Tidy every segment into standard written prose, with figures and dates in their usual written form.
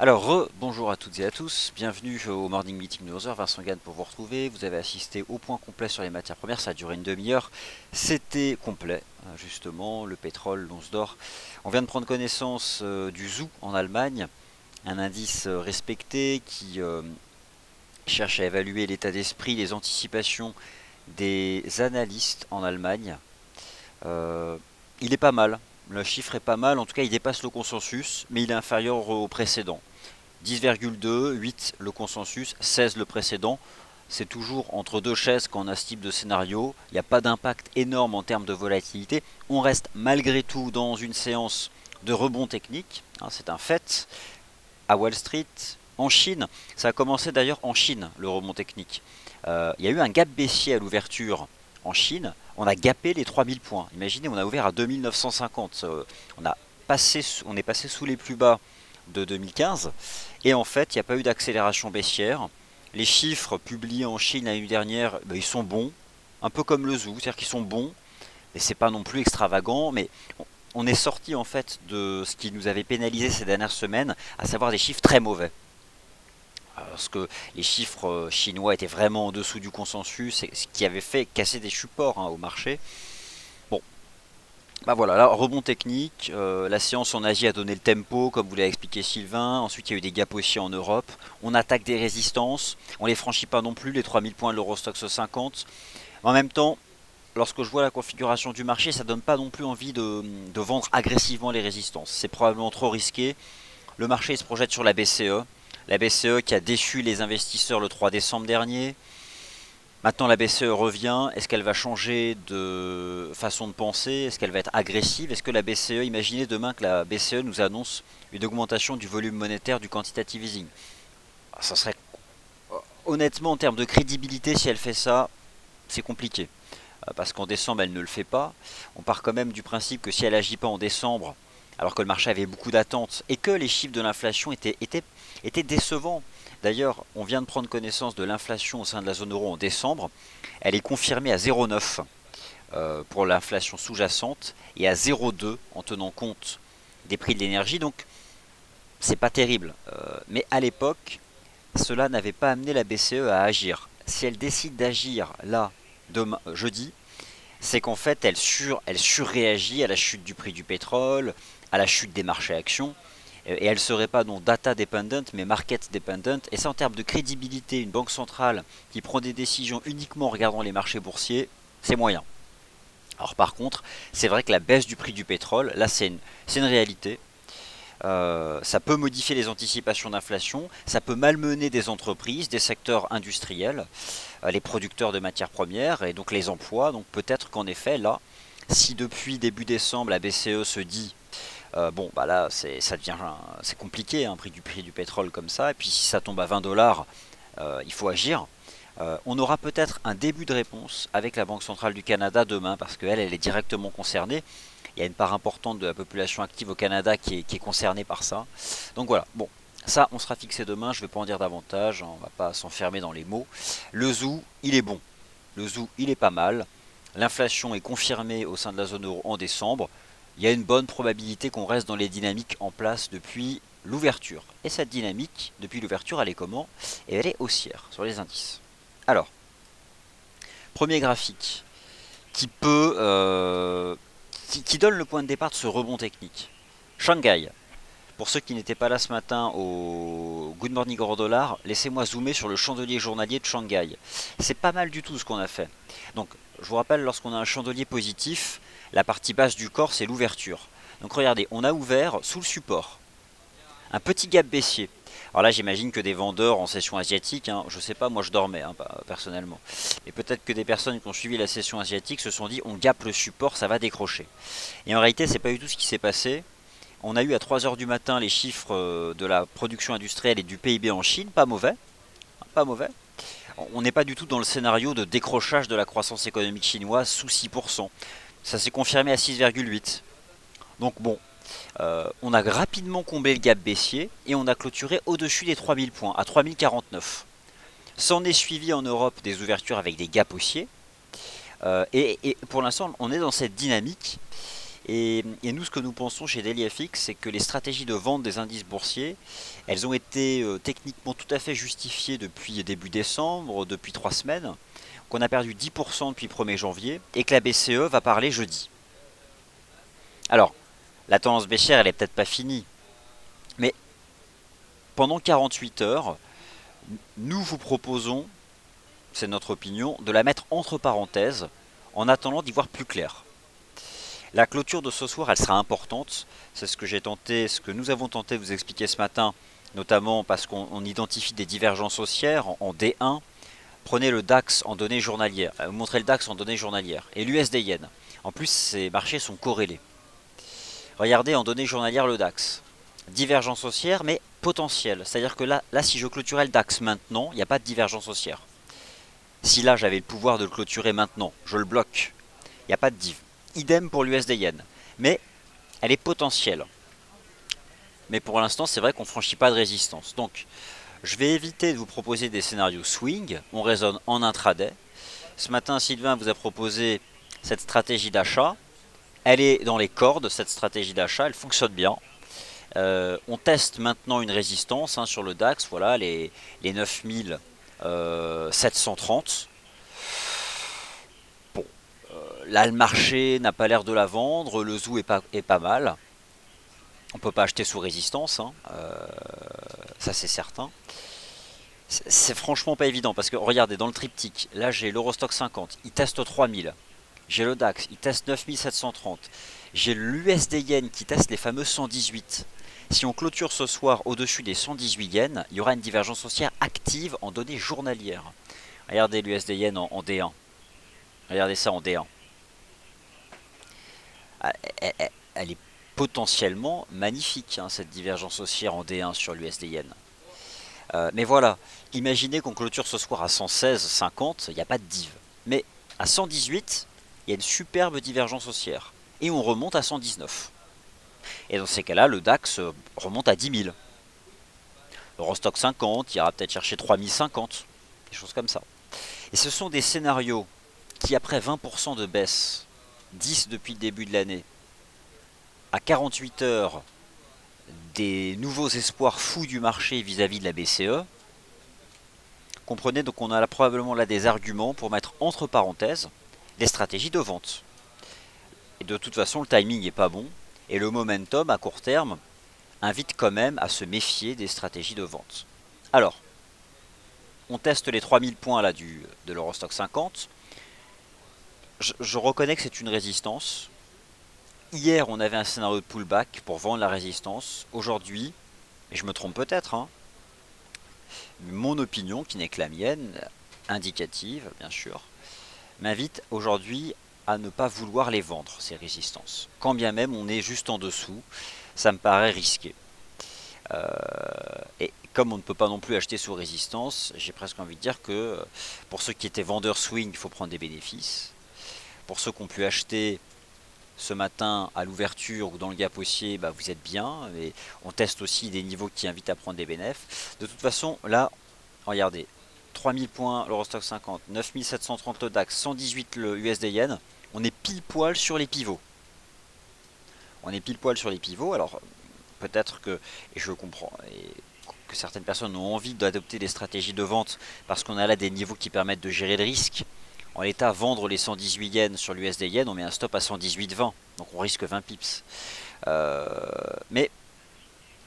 Alors, bonjour à toutes et à tous, bienvenue au Morning Meeting de 11h, Vincent Gann pour vous retrouver. Vous avez assisté au point complet sur les matières premières, ça a duré une demi-heure. C'était complet, justement, le pétrole, l'once d'or. On vient de prendre connaissance du ZOO en Allemagne, un indice respecté qui cherche à évaluer l'état d'esprit, les anticipations des analystes en Allemagne. Euh, il est pas mal, le chiffre est pas mal, en tout cas il dépasse le consensus, mais il est inférieur au précédent. 10,2, 8 le consensus, 16 le précédent. C'est toujours entre deux chaises quand on a ce type de scénario. Il n'y a pas d'impact énorme en termes de volatilité. On reste malgré tout dans une séance de rebond technique. C'est un fait. À Wall Street, en Chine, ça a commencé d'ailleurs en Chine, le rebond technique. Il y a eu un gap baissier à l'ouverture en Chine. On a gapé les 3000 points. Imaginez, on a ouvert à 2950. On est passé sous les plus bas de 2015. Et en fait, il n'y a pas eu d'accélération baissière. Les chiffres publiés en Chine l'année dernière, ils sont bons, un peu comme le zoo, c'est-à-dire qu'ils sont bons, mais c'est pas non plus extravagant. Mais on est sorti en fait de ce qui nous avait pénalisé ces dernières semaines, à savoir des chiffres très mauvais. Parce que les chiffres chinois étaient vraiment en dessous du consensus, ce qui avait fait casser des supports au marché. Bon, bah voilà, là, rebond technique, la séance en Asie a donné le tempo, comme vous l'a expliqué Sylvain, ensuite il y a eu des gaps aussi en Europe, on attaque des résistances, on les franchit pas non plus, les 3000 points de l'Eurostoxx 50, en même temps, lorsque je vois la configuration du marché, ça donne pas non plus envie de vendre agressivement les résistances, c'est probablement trop risqué, le marché se projette sur la BCE qui a déçu les investisseurs le 3 décembre dernier. Maintenant, la BCE revient. Est-ce qu'elle va changer de façon de penser? Est-ce qu'elle va être agressive? Est-ce que la BCE, imaginez demain que la BCE nous annonce une augmentation du volume monétaire du quantitative easing? Ça serait honnêtement en termes de crédibilité, si elle fait ça, c'est compliqué. Parce qu'en décembre, elle ne le fait pas. On part quand même du principe que si elle n'agit pas en décembre, alors que le marché avait beaucoup d'attentes et que les chiffres de l'inflation étaient décevants. D'ailleurs, on vient de prendre connaissance de l'inflation au sein de la zone euro en décembre. Elle est confirmée à 0,9 pour l'inflation sous-jacente et à 0,2 en tenant compte des prix de l'énergie. Donc, c'est pas terrible. Mais à l'époque, cela n'avait pas amené la BCE à agir. Si elle décide d'agir là, demain, jeudi, c'est qu'en fait, elle surréagit à la chute du prix du pétrole, à la chute des marchés actions, et elle ne serait pas non data dependent, mais market dependent. Et ça, en termes de crédibilité, une banque centrale qui prend des décisions uniquement en regardant les marchés boursiers, c'est moyen. Alors par contre, c'est vrai que la baisse du prix du pétrole, là, c'est une réalité. Ça peut modifier les anticipations d'inflation, ça peut malmener des entreprises, des secteurs industriels, les producteurs de matières premières et donc les emplois. Donc peut-être qu'en effet, là, si depuis début décembre la BCE se dit bon bah là ça devient c'est compliqué un prix du pétrole comme ça, et puis si ça tombe à 20 dollars, il faut agir. On aura peut-être un début de réponse avec la Banque centrale du Canada demain parce qu'elle elle est directement concernée. Il y a une part importante de la population active au Canada qui est concernée par ça. Donc voilà, bon, ça on sera fixé demain, je ne vais pas en dire davantage, on ne va pas s'enfermer dans les mots. Le zoo, il est bon. Le zoo, il est pas mal. L'inflation est confirmée au sein de la zone euro en décembre. Il y a une bonne probabilité qu'on reste dans les dynamiques en place depuis l'ouverture. Et cette dynamique, depuis l'ouverture, elle est comment? Et elle est haussière sur les indices. Alors, premier graphique qui peut qui donne le point de départ de ce rebond technique. Shanghai. Pour ceux qui n'étaient pas là ce matin au Good Morning Euro Dollar, laissez-moi zoomer sur le chandelier journalier de Shanghai. C'est pas mal du tout ce qu'on a fait. Donc, je vous rappelle, lorsqu'on a un chandelier positif, la partie basse du corps, c'est l'ouverture. Donc regardez, on a ouvert sous le support. Un petit gap baissier. Alors là, j'imagine que des vendeurs en session asiatique, je sais pas, moi je dormais personnellement. Et peut-être que des personnes qui ont suivi la session asiatique se sont dit on gappe le support, ça va décrocher. Et en réalité, c'est pas du tout ce qui s'est passé. On a eu à 3 heures du matin les chiffres de la production industrielle et du PIB en Chine, pas mauvais, pas mauvais. On n'est pas du tout dans le scénario de décrochage de la croissance économique chinoise sous 6%. Ça s'est confirmé à 6,8%. Donc bon, on a rapidement comblé le gap baissier et on a clôturé au-dessus des 3000 points, à 3049. S'en est suivi en Europe des ouvertures avec des gaps haussiers. Et pour l'instant, on est dans cette dynamique. Et nous, ce que nous pensons chez DailyFX, c'est que les stratégies de vente des indices boursiers, elles ont été techniquement tout à fait justifiées depuis début décembre, depuis 3 semaines, qu'on a perdu 10% depuis 1er janvier, et que la BCE va parler jeudi. Alors, la tendance baissière, elle est peut-être pas finie, mais pendant 48 heures, nous vous proposons, c'est notre opinion, de la mettre entre parenthèses, en attendant d'y voir plus clair. La clôture de ce soir, elle sera importante. C'est ce que nous avons tenté de vous expliquer ce matin, notamment parce qu'on identifie des divergences haussières en D1. Prenez le DAX en données journalières. Vous montrez le DAX en données journalières. Et l'USD Yen. En plus, ces marchés sont corrélés. Regardez en données journalières le DAX. Divergence haussière, mais potentielle. C'est-à-dire que là, si je clôturais le DAX maintenant, il n'y a pas de divergence haussière. Si là, j'avais le pouvoir de le clôturer maintenant, je le bloque. Il n'y a pas de div. Idem pour l'USD Yen. Mais elle est potentielle. Mais pour l'instant, c'est vrai qu'on ne franchit pas de résistance. Donc, je vais éviter de vous proposer des scénarios swing. On raisonne en intraday. Ce matin, Sylvain vous a proposé cette stratégie d'achat. Elle est dans les cordes, cette stratégie d'achat. Elle fonctionne bien. On teste maintenant une résistance sur le DAX. Voilà, les 9730. Là, le marché n'a pas l'air de la vendre, le zoo est pas mal. On peut pas acheter sous résistance, ça c'est certain. C'est franchement pas évident parce que regardez, dans le triptyque, là j'ai l'Eurostock 50, il teste 3000. J'ai le DAX, il teste 9730. J'ai l'USD Yen qui teste les fameux 118. Si on clôture ce soir au-dessus des 118 yens, il y aura une divergence haussière active en données journalières. Regardez l'USD Yen en D1. Regardez ça en D1. Elle est potentiellement magnifique, cette divergence haussière en D1 sur l'USD Yen. Mais voilà, imaginez qu'on clôture ce soir à 116,50, il n'y a pas de div. Mais à 118, il y a une superbe divergence haussière. Et on remonte à 119. Et dans ces cas-là, le DAX remonte à 10 000. L'Eurostock 50, il ira peut-être chercher 3050, des choses comme ça. Et ce sont des scénarios qui, après 20% de baisse, 10 depuis le début de l'année, à 48 heures, des nouveaux espoirs fous du marché vis-à-vis de la BCE. Comprenez, donc on a là, probablement là des arguments pour mettre entre parenthèses les stratégies de vente. Et de toute façon, le timing n'est pas bon, et le momentum à court terme invite quand même à se méfier des stratégies de vente. Alors, on teste les 3000 points là de l'Eurostock 50. Je reconnais que c'est une résistance. Hier, on avait un scénario de pullback pour vendre la résistance. Aujourd'hui, et je me trompe peut-être, mon opinion, qui n'est que la mienne, indicative bien sûr, m'invite aujourd'hui à ne pas vouloir les vendre, ces résistances. Quand bien même on est juste en dessous, ça me paraît risqué. Et comme on ne peut pas non plus acheter sous résistance, j'ai presque envie de dire que pour ceux qui étaient vendeurs swing, il faut prendre des bénéfices. Pour ceux qui ont pu acheter ce matin à l'ouverture ou dans le gap haussier, vous êtes bien. Et on teste aussi des niveaux qui invitent à prendre des bénéfices. De toute façon, là, regardez, 3000 points l'Eurostock 50, 9730 le DAX, 118 le USD Yen. On est pile poil sur les pivots. On est pile poil sur les pivots. Alors, peut-être que, et je comprends, que certaines personnes ont envie d'adopter des stratégies de vente parce qu'on a là des niveaux qui permettent de gérer le risque. En l'état, vendre les 118 yens sur l'USD Yen, on met un stop à 118,20. Donc on risque 20 pips. Mais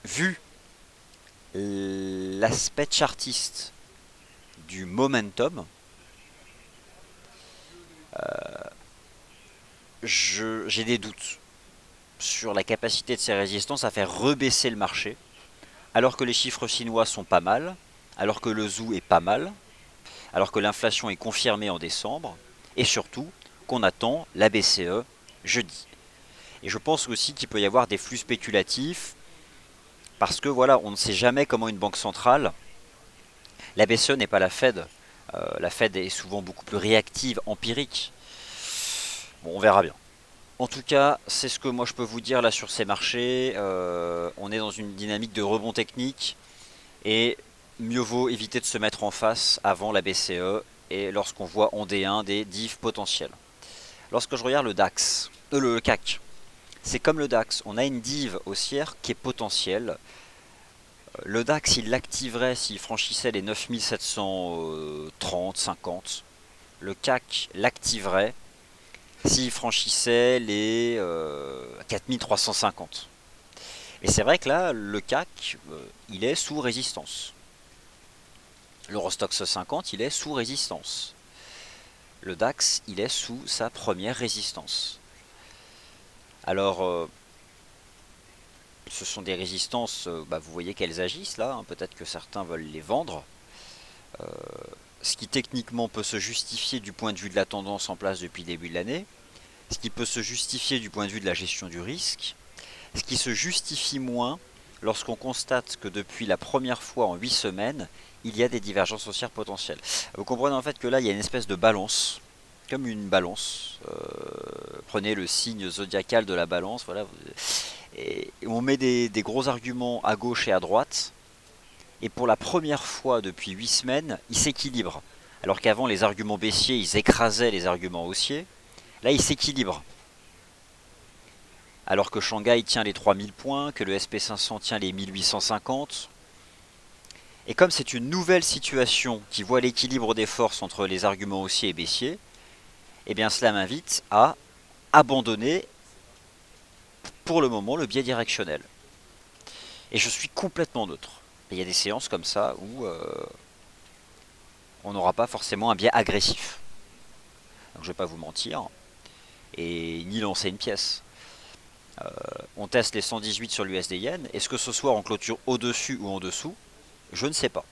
vu l'aspect chartiste du momentum, j'ai des doutes sur la capacité de ces résistances à faire rebaisser le marché, alors que les chiffres chinois sont pas mal, alors que le zoo est pas mal, alors que l'inflation est confirmée en décembre, et surtout qu'on attend la BCE jeudi. Et je pense aussi qu'il peut y avoir des flux spéculatifs, parce que voilà, on ne sait jamais comment une banque centrale, la BCE n'est pas la Fed, la Fed est souvent beaucoup plus réactive, empirique. Bon, on verra bien. En tout cas, c'est ce que moi je peux vous dire là sur ces marchés. On est dans une dynamique de rebond technique, et mieux vaut éviter de se mettre en face avant la BCE et lorsqu'on voit en D1 des diffs potentiels. Lorsque je regarde le DAX, le CAC, C'est comme le DAX, on a une div haussière qui est potentielle. Le DAX, il l'activerait s'il franchissait les 9730, 50. Le CAC l'activerait s'il franchissait les 4350. Et c'est vrai que là, le CAC, il est sous résistance. L'Eurostoxx 50, il est sous résistance. Le DAX, il est sous sa première résistance. Alors, ce sont des résistances, vous voyez qu'elles agissent là, hein, peut-être que certains veulent les vendre. Euh, ce qui techniquement peut se justifier du point de vue de la tendance en place depuis le début de l'année, ce qui peut se justifier du point de vue de la gestion du risque, ce qui se justifie moins lorsqu'on constate que depuis la première fois en 8 semaines, il y a des divergences haussières potentielles. Vous comprenez en fait que là, il y a une espèce de balance, comme une balance. Prenez le signe zodiacal de la balance, voilà. Et on met des gros arguments à gauche et à droite, et pour la première fois depuis 8 semaines, ils s'équilibrent. Alors qu'avant, les arguments baissiers, ils écrasaient les arguments haussiers. Là, ils s'équilibrent. Alors que Shanghai tient les 3000 points, que le SP500 tient les 1850. Et comme c'est une nouvelle situation qui voit l'équilibre des forces entre les arguments haussiers et baissiers, eh bien cela m'invite à abandonner pour le moment le biais directionnel. Et je suis complètement neutre. Il y a des séances comme ça où on n'aura pas forcément un biais agressif. Donc je ne vais pas vous mentir, et ni lancer une pièce. On teste les 118 sur l'USD Yen. Est-ce que ce soir on clôture au-dessus ou en dessous? Je ne sais pas.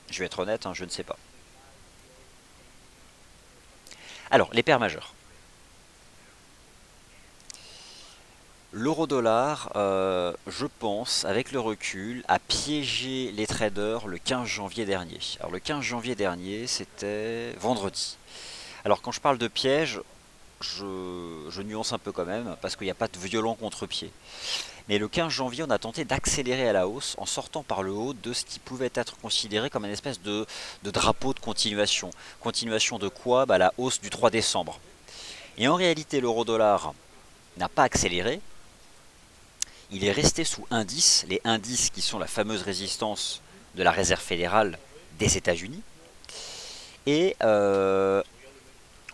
Je vais être honnête, hein, je ne sais pas. Alors, les paires majeures. L'euro-dollar, je pense, avec le recul, a piégé les traders le 15 janvier dernier. Alors le 15 janvier dernier, c'était vendredi. Alors quand je parle de piège, je nuance un peu quand même, parce qu'il n'y a pas de violent contre-pied. Mais le 15 janvier, on a tenté d'accélérer à la hausse en sortant par le haut de ce qui pouvait être considéré comme une espèce de drapeau de continuation. Continuation de quoi? La hausse du 3 décembre. Et en réalité, l'euro-dollar n'a pas accéléré. Il est resté sous indice, les indices qui sont la fameuse résistance de la réserve fédérale des États-Unis. Et on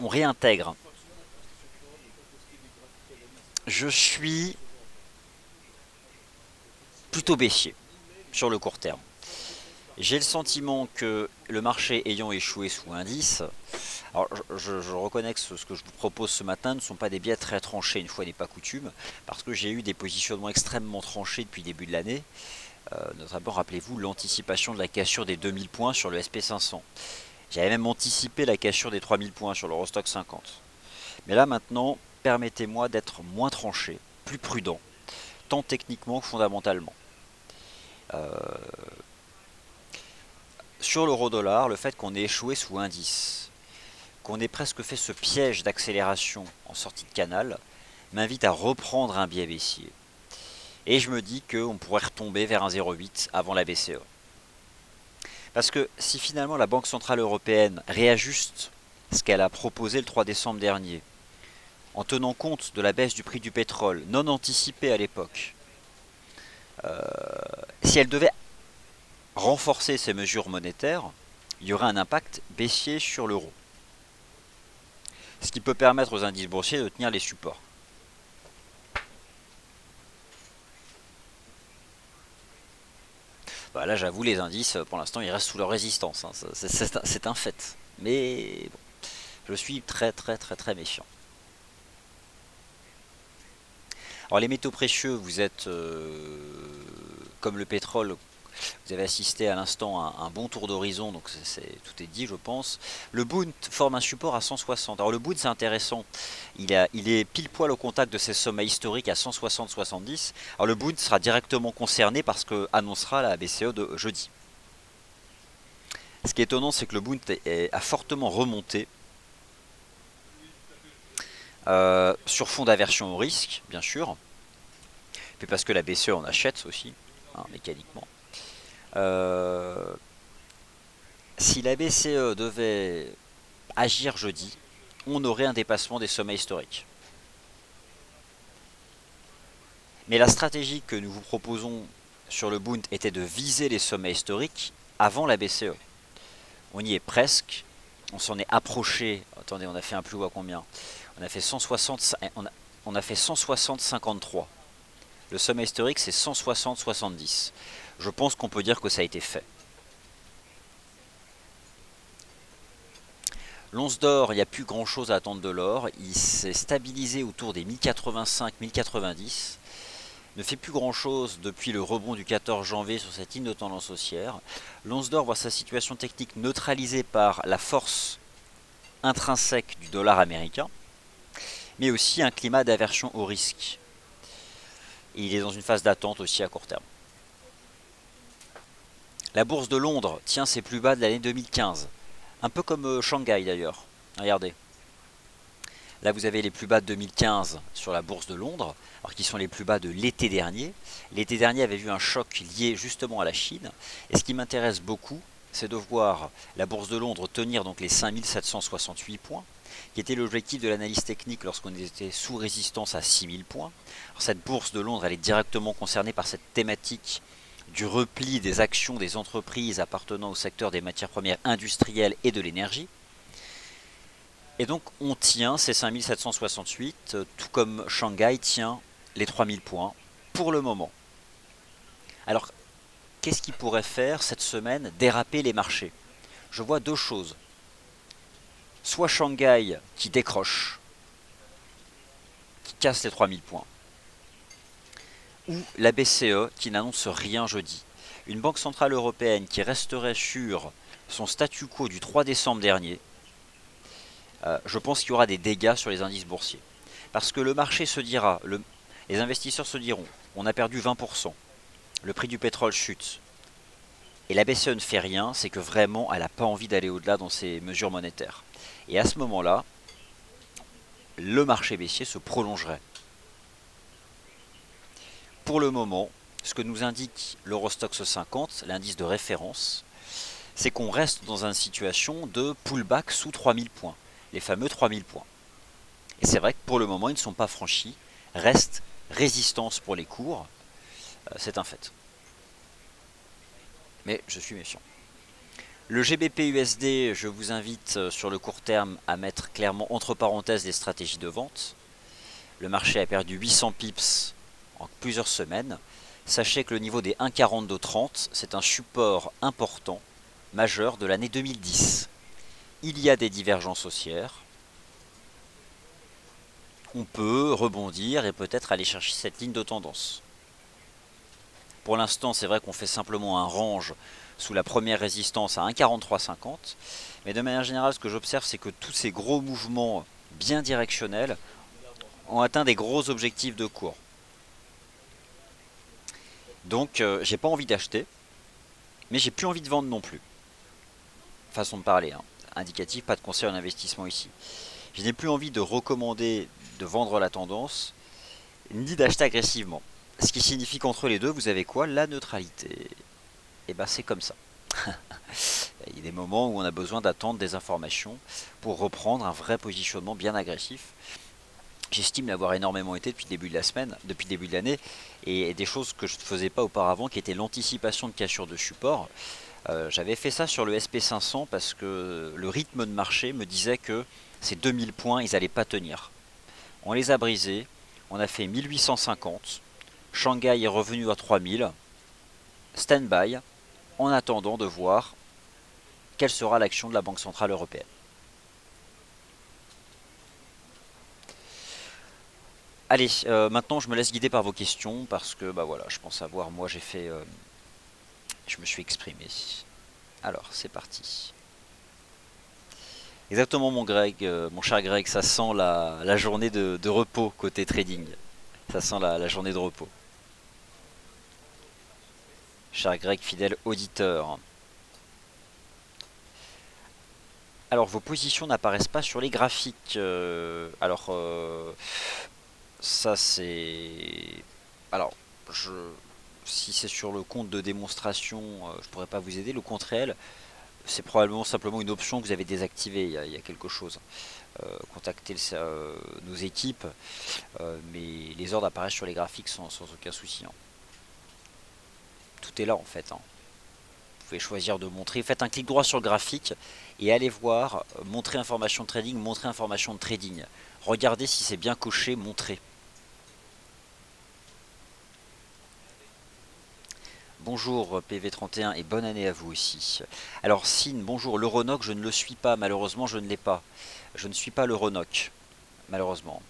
réintègre. Je suis plutôt baissier sur le court terme. J'ai le sentiment que le marché ayant échoué sous indice, alors je reconnais que ce que je vous propose ce matin ne sont pas des biais très tranchés, une fois n'est pas coutume, parce que j'ai eu des positionnements extrêmement tranchés depuis le début de l'année. Notamment, rappelez-vous, l'anticipation de la cassure des 2000 points sur le SP500. J'avais même anticipé la cassure des 3000 points sur l'Eurostoxx 50. Mais là maintenant, permettez-moi d'être moins tranché, plus prudent, tant techniquement que fondamentalement. Sur l'euro-dollar, le fait qu'on ait échoué sous indice, qu'on ait presque fait ce piège d'accélération en sortie de canal, m'invite à reprendre un biais baissier. Et je me dis qu'on pourrait retomber vers un 0,8 avant la BCE. Parce que si finalement la Banque Centrale Européenne réajuste ce qu'elle a proposé le 3 décembre dernier, en tenant compte de la baisse du prix du pétrole, non anticipée à l'époque, si elle devait renforcer ces mesures monétaires, il y aurait un impact baissier sur l'euro. Ce qui peut permettre aux indices boursiers de tenir les supports. Là, j'avoue, les indices, pour l'instant, ils restent sous leur résistance. Hein. C'est un fait. Mais bon, je suis très méfiant. Alors, les métaux précieux, vous êtes comme le pétrole. Vous avez assisté à l'instant à un bon tour d'horizon, donc tout est dit, je pense. Le Bund forme un support à 160. Alors le Bund, c'est intéressant. Il est pile poil au contact de ses sommets historiques à 160-70. Alors le Bund sera directement concerné par ce que annoncera la BCE de jeudi. Ce qui est étonnant, c'est que le Bund a fortement remonté sur fond d'aversion au risque, bien sûr. Puis parce que la BCE en achète aussi, hein, mécaniquement. Si la BCE devait agir jeudi, on aurait un dépassement des sommets historiques. Mais la stratégie que nous vous proposons sur le Bund était de viser les sommets historiques avant la BCE. On y est presque, on s'en est approché. Attendez, on a fait un plus haut à combien? On a fait 160, on a fait 160,53. Le sommet historique, c'est 160,70. Je pense qu'on peut dire que ça a été fait. L'once d'or, il n'y a plus grand chose à attendre de l'or. Il s'est stabilisé autour des 1085-1090. Ne fait plus grand chose depuis le rebond du 14 janvier sur cette ligne de tendance haussière. L'once d'or voit sa situation technique neutralisée par la force intrinsèque du dollar américain, mais aussi un climat d'aversion au risque. Et il est dans une phase d'attente aussi à court terme. La bourse de Londres tient ses plus bas de l'année 2015. Un peu comme Shanghai d'ailleurs. Regardez. Là vous avez les plus bas de 2015 sur la bourse de Londres, alors qui sont les plus bas de l'été dernier. L'été dernier avait vu un choc lié justement à la Chine. Et ce qui m'intéresse beaucoup, c'est de voir la bourse de Londres tenir donc les 5768 points, qui était l'objectif de l'analyse technique lorsqu'on était sous résistance à 6000 points. Alors cette bourse de Londres, elle est directement concernée par cette thématique du repli des actions des entreprises appartenant au secteur des matières premières industrielles et de l'énergie. Et donc on tient ces 5768, tout comme Shanghai tient les 3000 points pour le moment. Alors qu'est-ce qui pourrait faire cette semaine déraper les marchés? Je vois deux choses. Soit Shanghai qui décroche, qui casse les 3000 points, ou la BCE qui n'annonce rien jeudi. Une banque centrale européenne qui resterait sur son statu quo du 3 décembre dernier, je pense qu'il y aura des dégâts sur les indices boursiers. Parce que le marché se dira, les investisseurs se diront, on a perdu 20%, le prix du pétrole chute, et la BCE ne fait rien, c'est que vraiment elle n'a pas envie d'aller au-delà dans ses mesures monétaires. Et à ce moment-là, le marché baissier se prolongerait. Pour le moment, ce que nous indique l'Eurostoxx 50, l'indice de référence, c'est qu'on reste dans une situation de pullback sous 3000 points, les fameux 3000 points. Et c'est vrai que pour le moment, ils ne sont pas franchis, reste résistance pour les cours, c'est un fait. Mais je suis méfiant. Le GBP-USD, je vous invite sur le court terme à mettre clairement entre parenthèses des stratégies de vente. Le marché a perdu 800 pips en plusieurs semaines. Sachez que le niveau des 1,4230, c'est un support important, majeur de l'année 2010. Il y a des divergences haussières. On peut rebondir et peut-être aller chercher cette ligne de tendance. Pour l'instant, c'est vrai qu'on fait simplement un range sous la première résistance à 1,4350. Mais de manière générale, ce que j'observe, c'est que tous ces gros mouvements bien directionnels ont atteint des gros objectifs de cours. Donc, j'ai pas envie d'acheter, mais j'ai plus envie de vendre non plus. Façon de parler, hein. Indicatif, pas de conseil en investissement ici. Je n'ai plus envie de recommander de vendre la tendance, ni d'acheter agressivement. Ce qui signifie qu'entre les deux, vous avez quoi? La neutralité. Et ben c'est comme ça. Il y a des moments où on a besoin d'attendre des informations pour reprendre un vrai positionnement bien agressif. J'estime l'avoir énormément été depuis le début de la semaine, depuis le début de l'année, et des choses que je ne faisais pas auparavant, qui étaient l'anticipation de cassure de support. J'avais fait ça sur le SP500 parce que le rythme de marché me disait que ces 2000 points, ils n'allaient pas tenir. On les a brisés, on a fait 1850, Shanghai est revenu à 3000, stand-by, en attendant de voir quelle sera l'action de la Banque Centrale Européenne. Allez, maintenant je me laisse guider par vos questions parce que bah voilà, je pense avoir, moi j'ai fait, je me suis exprimé. Alors c'est parti. Exactement mon cher Greg, ça sent la journée de repos côté trading. Ça sent la journée de repos. Cher Greg, fidèle auditeur. Alors vos positions n'apparaissent pas sur les graphiques. Ça c'est... Alors, si c'est sur le compte de démonstration, je pourrais pas vous aider. Le compte réel, c'est probablement simplement une option que vous avez désactivée, il y a quelque chose. Contactez nos équipes, mais les ordres apparaissent sur les graphiques sans aucun souci, hein. Tout est là en fait, hein. Vous pouvez choisir de montrer, faites un clic droit sur le graphique et allez voir montrer information de trading, montrer information de trading. Regardez si c'est bien coché, montrer. Bonjour PV31 et bonne année à vous aussi. Alors Sin, bonjour, l'Euronoc je ne le suis pas, malheureusement je ne l'ai pas. Je ne suis pas l'Euronoc, malheureusement.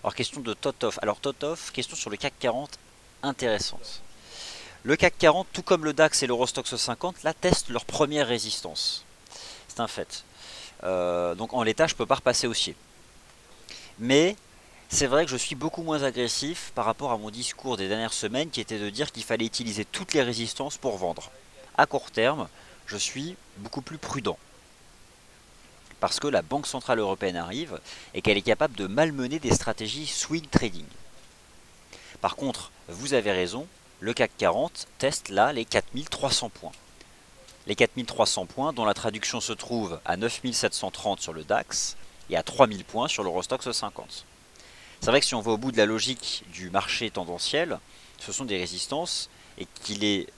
Alors question de Totov. Alors Totov, question sur le CAC 40 intéressante. Le CAC 40, tout comme le DAX et l'Eurostoxx 50, là testent leur première résistance. C'est un fait. Donc en l'état, je ne peux pas repasser haussier. Mais c'est vrai que je suis beaucoup moins agressif par rapport à mon discours des dernières semaines qui était de dire qu'il fallait utiliser toutes les résistances pour vendre. À court terme, je suis beaucoup plus prudent. Parce que la Banque Centrale Européenne arrive et qu'elle est capable de malmener des stratégies swing trading. Par contre, vous avez raison, le CAC 40 teste là les 4300 points. Les 4300 points dont la traduction se trouve à 9730 sur le DAX et à 3000 points sur l'Eurostoxx 50. C'est vrai que si on va au bout de la logique du marché tendanciel, ce sont des résistances et qu'il est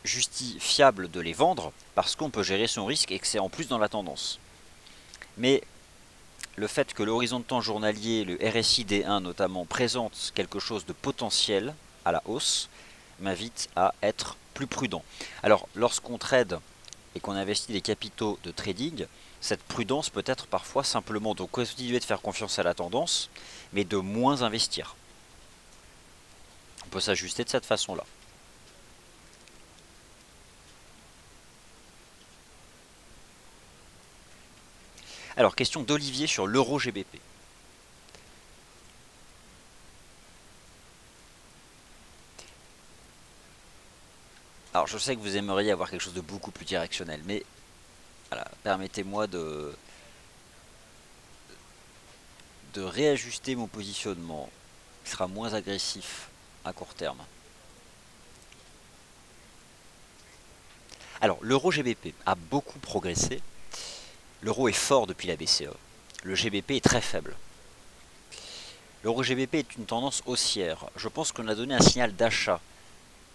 justifiable de les vendre parce qu'on peut gérer son risque et que c'est en plus dans la tendance. Mais le fait que l'horizon de temps journalier, le RSI D1 notamment, présente quelque chose de potentiel à la hausse, m'invite à être plus prudent. Alors lorsqu'on trade et qu'on investit des capitaux de trading, cette prudence peut être parfois simplement de continuer de faire confiance à la tendance, mais de moins investir. On peut s'ajuster de cette façon-là. Alors, question d'Olivier sur l'euro GBP. Alors, je sais que vous aimeriez avoir quelque chose de beaucoup plus directionnel, mais voilà, permettez-moi de réajuster mon positionnement qui sera moins agressif à court terme. Alors, l'euro GBP a beaucoup progressé. L'euro est fort depuis la BCE. Le GBP est très faible. L'euro GBP est une tendance haussière. Je pense qu'on a donné un signal d'achat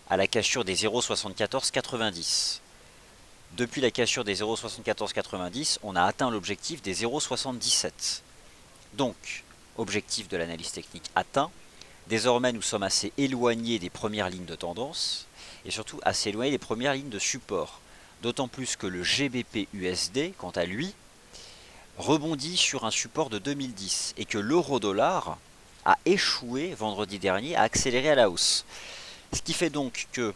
à la cassure des 0,7490. Depuis la cassure des 0,7490, on a atteint l'objectif des 0,77. Donc, objectif de l'analyse technique atteint. Désormais, nous sommes assez éloignés des premières lignes de tendance et surtout assez éloignés des premières lignes de support. D'autant plus que le GBP USD, quant à lui, rebondit sur un support de 2010 et que l'euro-dollar a échoué vendredi dernier, a accéléré à la hausse. Ce qui fait donc que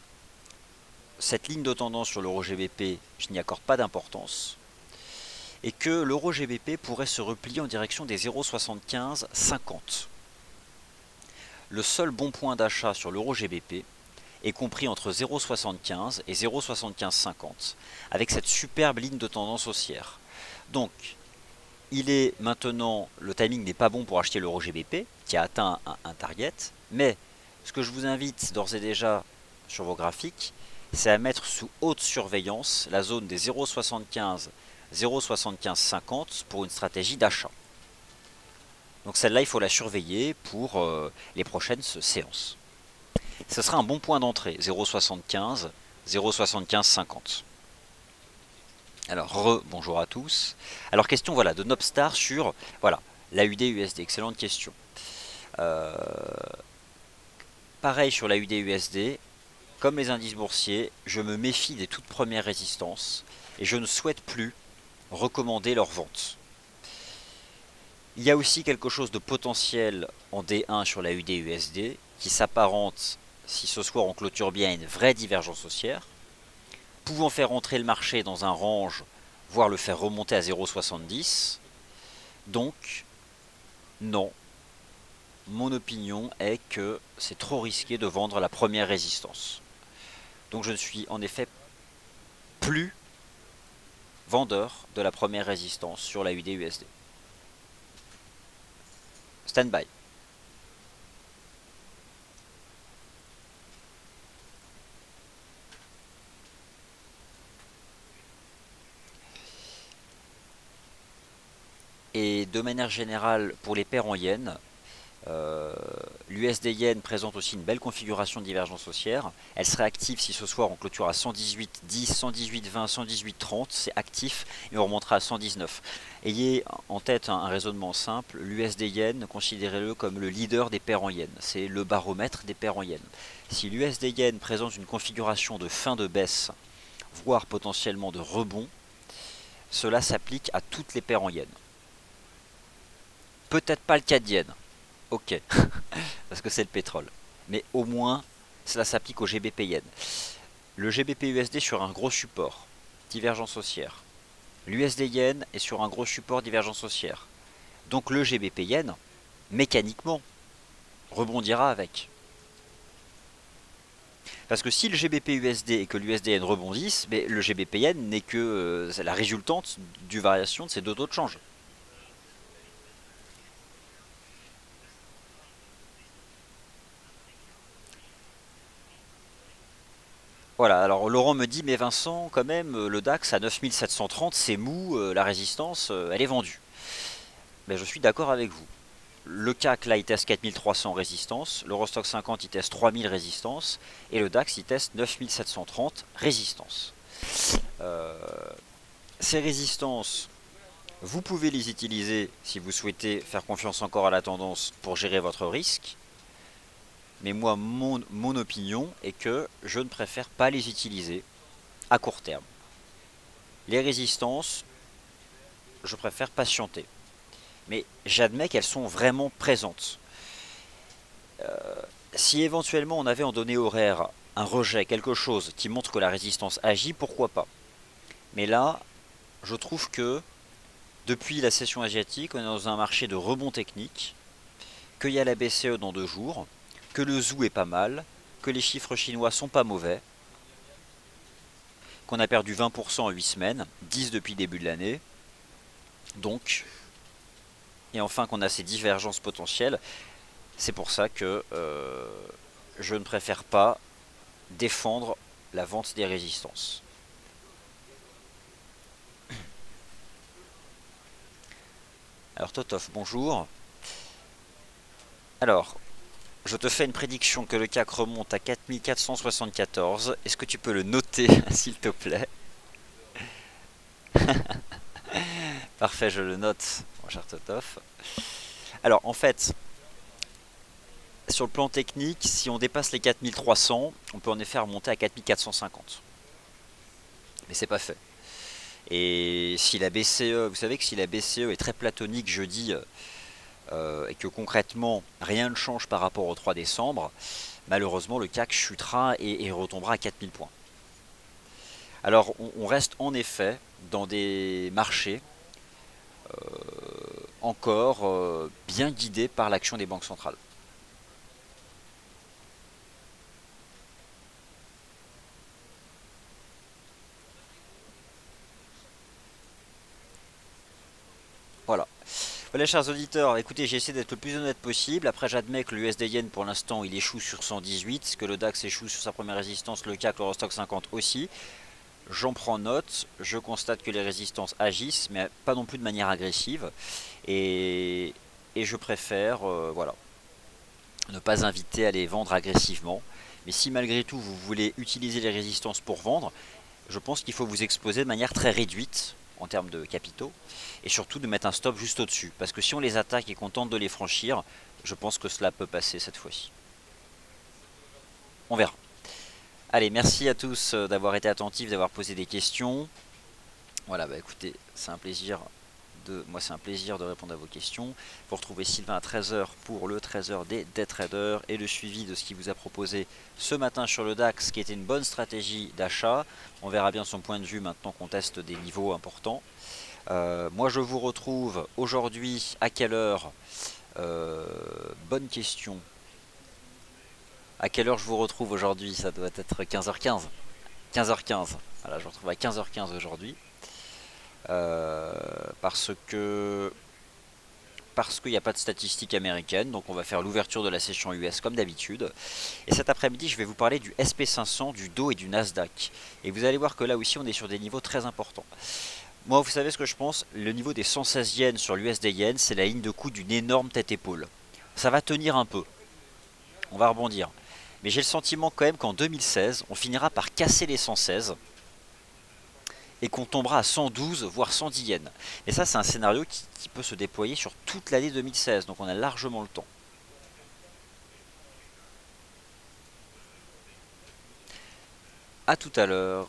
cette ligne de tendance sur l'euro GBP, je n'y accorde pas d'importance, et que l'euro GBP pourrait se replier en direction des 0,7550. Le seul bon point d'achat sur l'euro GBP est compris entre 0,75 et 0,7550, avec cette superbe ligne de tendance haussière. Donc, il est maintenant, le timing n'est pas bon pour acheter l'euro GBP, qui a atteint un target, mais ce que je vous invite d'ores et déjà sur vos graphiques, c'est à mettre sous haute surveillance la zone des 0,75, 0,7550 pour une stratégie d'achat. Donc celle-là, il faut la surveiller pour les prochaines séances. Ce sera un bon point d'entrée, 0,75, 0,7550. Alors, bonjour à tous. Alors, question voilà, de Nobstar sur voilà, l'AUD USD. Excellente question. Pareil sur l'AUD USD. Comme les indices boursiers, je me méfie des toutes premières résistances et je ne souhaite plus recommander leur vente. Il y a aussi quelque chose de potentiel en D1 sur l'AUD USD qui s'apparente, si ce soir on clôture bien, à une vraie divergence haussière, pouvant faire entrer le marché dans un range, voire le faire remonter à 0,70. Donc, non. Mon opinion est que c'est trop risqué de vendre la première résistance. Donc je ne suis en effet plus vendeur de la première résistance sur la UD USD. Stand by. de manière générale, pour les paires en yens, l'USD Yen présente aussi une belle configuration de divergence haussière. Elle serait active si ce soir on clôture à 118,10, 118,20, 118,30, c'est actif et on remontera à 119. Ayez en tête un raisonnement simple, l'USD Yen, considérez-le comme le leader des paires en Yen, c'est le baromètre des paires en Yen. Si l'USD Yen présente une configuration de fin de baisse, voire potentiellement de rebond, cela s'applique à toutes les paires en Yen. Peut-être pas le cas de Yen. Ok, parce que c'est le pétrole. Mais au moins, cela s'applique au GBP Yen. Le GBP USD sur un gros support, divergence haussière. L'USD Yen est sur un gros support, divergence haussière. Donc le GBP Yen, mécaniquement, rebondira avec. Parce que si le GBP USD et que l'USD Yen rebondissent, mais le GBP Yen n'est que la résultante du variation de ces deux taux de change. Voilà, alors Laurent me dit, mais Vincent, quand même, le DAX à 9730, c'est mou, la résistance, elle est vendue. Mais je suis d'accord avec vous. Le CAC, là, il teste 4300 résistance, l'Eurostoxx 50, il teste 3000 résistance, et le DAX, il teste 9730 résistance. Euh, ces résistances, vous pouvez les utiliser si vous souhaitez faire confiance encore à la tendance pour gérer votre risque. Mais moi, mon opinion est que je ne préfère pas les utiliser à court terme. Les résistances, je préfère patienter. Mais j'admets qu'elles sont vraiment présentes. Si éventuellement on avait en données horaires un rejet, quelque chose qui montre que la résistance agit, pourquoi pas. Mais là, je trouve que depuis la session asiatique, on est dans un marché de rebond technique, qu'il y a la BCE dans 2 jours, que le ZOO est pas mal, que les chiffres chinois sont pas mauvais, qu'on a perdu 20% en 8 semaines, 10 depuis le début de l'année. Donc, et enfin qu'on a ces divergences potentielles, c'est pour ça que je ne préfère pas défendre la vente des résistances. Alors Totov, bonjour. Alors, je te fais une prédiction que le CAC remonte à 4474. Est-ce que tu peux le noter, s'il te plaît? Parfait, je le note, mon cher Totov. Alors, en fait, sur le plan technique, si on dépasse les 4300, on peut en effet remonter à 4450. Mais c'est pas fait. Et si la BCE, vous savez que si la BCE est très platonique jeudi, et que concrètement rien ne change par rapport au 3 décembre, malheureusement le CAC chutera et retombera à 4000 points. Alors on reste en effet dans des marchés encore bien guidés par l'action des banques centrales. Voilà. Voilà, chers auditeurs, écoutez, j'ai essayé d'être le plus honnête possible. Après, j'admets que l'USD Yen, pour l'instant, il échoue sur 118, que le DAX échoue sur sa première résistance, le CAC, l'Eurostoxx 50 aussi. J'en prends note, je constate que les résistances agissent, mais pas non plus de manière agressive. Et je préfère voilà, ne pas inviter à les vendre agressivement. Mais si malgré tout vous voulez utiliser les résistances pour vendre, je pense qu'il faut vous exposer de manière très réduite en termes de capitaux, et surtout de mettre un stop juste au-dessus. Parce que si on les attaque et qu'on tente de les franchir, je pense que cela peut passer cette fois-ci. On verra. Allez, merci à tous d'avoir été attentifs, d'avoir posé des questions. Voilà, bah écoutez, c'est un plaisir moi c'est un plaisir de répondre à vos questions. Vous retrouvez Sylvain à 13h pour le 13h des Day Traders et le suivi de ce qu'il vous a proposé ce matin sur le DAX, qui était une bonne stratégie d'achat. On verra bien son point de vue maintenant qu'on teste des niveaux importants. Moi je vous retrouve aujourd'hui à quelle heure? Bonne question. À quelle heure je vous retrouve aujourd'hui? Ça doit être 15h15. 15h15. Voilà, je vous retrouve à 15h15 aujourd'hui. Parce qu'il n'y a pas de statistiques américaines, donc on va faire l'ouverture de la session US comme d'habitude. Et cet après-midi, je vais vous parler du SP500, du Dow et du Nasdaq. Et vous allez voir que là aussi, on est sur des niveaux très importants. Moi, vous savez ce que je pense? Le niveau des 116 yens sur l'USD yen, c'est la ligne de coup d'une énorme tête-épaule. Ça va tenir un peu, on va rebondir. Mais j'ai le sentiment quand même qu'en 2016, on finira par casser les 116 et qu'on tombera à 112, voire 110 yens. Et ça, c'est un scénario qui peut se déployer sur toute l'année 2016, donc on a largement le temps. A tout à l'heure.